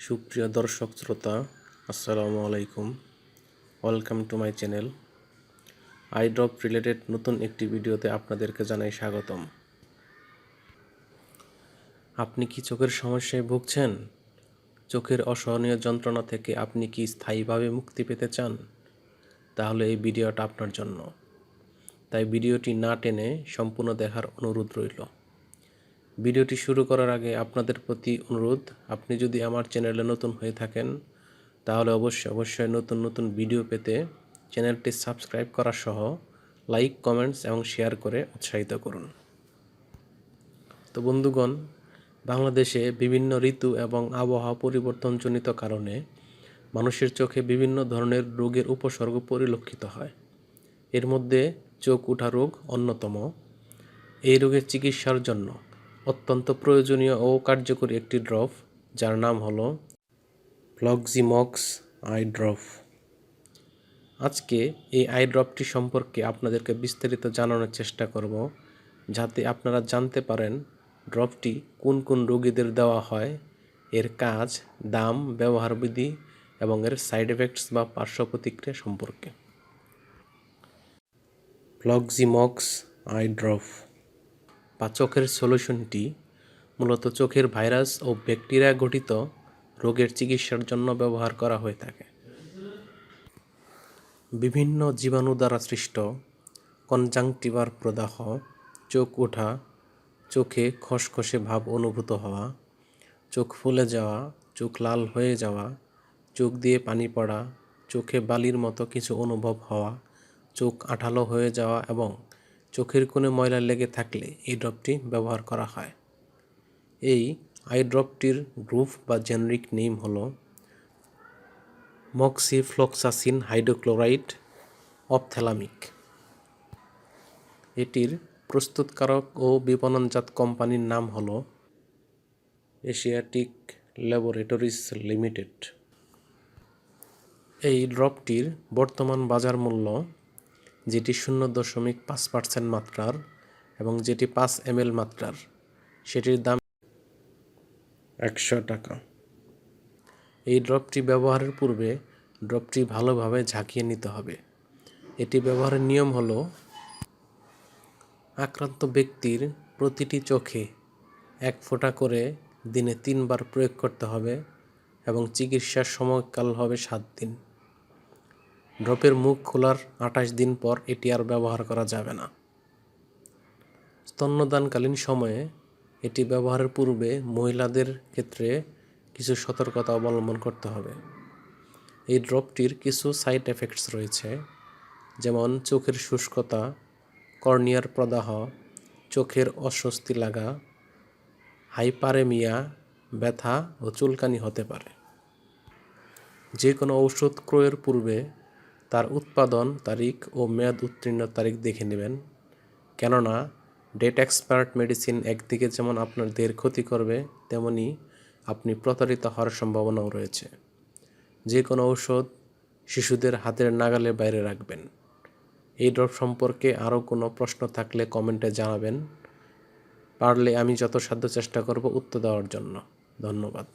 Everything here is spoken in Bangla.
সুপ্রিয় দর্শক শ্রোতা, আসসালামু আলাইকুম। Welcome to my channel. I drop related নতুন একটি ভিডিওতে আপনাদেরকে জানাই স্বাগতম। আপনি কি চোখের সমস্যায় ভুগছেন? চোখের অসহনীয় যন্ত্রণা থেকে আপনি কি স্থায়ীভাবে মুক্তি পেতে চান? তাহলে এই ভিডিওটা আপনার জন্য। তাই ভিডিওটি না টেনে সম্পূর্ণ দেখার অনুরোধ রইল। ভিডিওটি শুরু করার আগে আপনাদের প্রতি অনুরোধ, আপনি যদি আমার চ্যানেলে নতুন হয়ে থাকেন তাহলে অবশ্যই নতুন ভিডিও পেতে চ্যানেলটি সাবস্ক্রাইব করা সহ লাইক, কমেন্টস এবং শেয়ার করে উৎসাহিত করুন। তো বন্ধুগণ, বাংলাদেশে বিভিন্ন ঋতু এবং আবহাওয়া পরিবর্তনজনিত কারণে মানুষের চোখে বিভিন্ন ধরনের রোগের উপসর্গ পরিলক্ষিত হয়। এর মধ্যে চোখ ওঠা রোগ অন্যতম। এই রোগের চিকিৎসার জন্য অত্যন্ত প্রয়োজনীয় ও কার্যকরী একটি ড্রপ, যার নাম হলো ফ্লক্সিমক্স আই ড্রপ। আজকে এই আই ড্রপটি সম্পর্কে আপনাদেরকে বিস্তারিত জানানোর চেষ্টা করব, যাতে আপনারা জানতে পারেন ড্রপটি কোন কোন রোগীদের দেওয়া হয়, এর কাজ, দাম, ব্যবহারবিধি এবং এর সাইড এফেক্টস বা পার্শ্ব প্রতিক্রিয়া সম্পর্কে। ফ্লক্সিমক্স আই ড্রপ বা চোখের সলিউশনটি মূলত চোখের ভাইরাস ও ব্যাকটেরিয়া ঘটিত রোগের চিকিৎসার জন্য ব্যবহার করা হয়ে থাকে। বিভিন্ন জীবাণু দ্বারা সৃষ্ট কনজাংটিভার প্রদাহ, চোখ ওঠা, চোখে খসখসে ভাব অনুভূত হওয়া, চোখ ফুলে যাওয়া, চোখ লাল হয়ে যাওয়া, চোখ দিয়ে পানি পড়া, চোখে বালির মতো কিছু অনুভব হওয়া, চোখ আঠালো হয়ে যাওয়া এবং চোখের কোণে ময়লা লেগে থাকলে এই ড্রপটি ব্যবহার করা হয়। এই আই ড্রপটির গ্রুপ বা জেনেরিক নেম হলো মক্সিফ্লোক্সাসিন হাইড্রোক্লোরাইড অপথ্যালামিক। এটির প্রস্তুতকারক ও বিপণনজাত কোম্পানির নাম হলো এশিয়াটিক ল্যাবরেটরিজ লিমিটেড। এই ড্রপটির বর্তমান বাজার মূল্য, যেটি 0.5% মাত্রার এবং যেটি 5 ml মাত্রার, সেটির দাম 100 টাকা। এই ড্রপটি ব্যবহারের পূর্বে ড্রপটি ভালোভাবে ঝাঁকিয়ে নিতে হবে। এটি ব্যবহারের নিয়ম হলো, আক্রান্ত ব্যক্তির প্রতিটি চোখে 1 ফোঁটা করে দিনে 3 বার প্রয়োগ করতে হবে এবং চিকিৎসার সময়কাল হবে 7 দিন। ড্রপের মুখ খোলার 28 দিন পর এটি আর ব্যবহার করা যাবে না। স্তন্যদানকালীন সময়ে এটি ব্যবহারের পূর্বে মহিলাদের ক্ষেত্রে কিছু সতর্কতা অবলম্বন করতে হবে। এই ড্রপটির কিছু সাইড এফেক্টস রয়েছে, যেমন চোখের শুষ্কতা, কর্নিয়ার প্রদাহ, চোখের অস্বস্তি লাগা, হাইপারেমিয়া, ব্যথা ও চুলকানি হতে পারে। যে কোনো ঔষধ ক্রয়ের পূর্বে তার উৎপাদন তারিখ ও মেয়াদ উত্তীর্ণ তারিখ দেখে নেবেন, কেননা ডেট এক্সপায়ার্ড মেডিসিন একদিকে যেমন আপনার দেহের ক্ষতি করবে, তেমনি আপনি প্রতারিত হওয়ার সম্ভাবনাও রয়েছে। যে কোনো ঔষধ শিশুদের হাতের নাগালের বাইরে রাখবেন। এই ড্রপ সম্পর্কে আরও কোনো প্রশ্ন থাকলে কমেন্টে জানাবেন, পারলে আমি যথাসাধ্য চেষ্টা করব উত্তর দেওয়ার জন্য। ধন্যবাদ।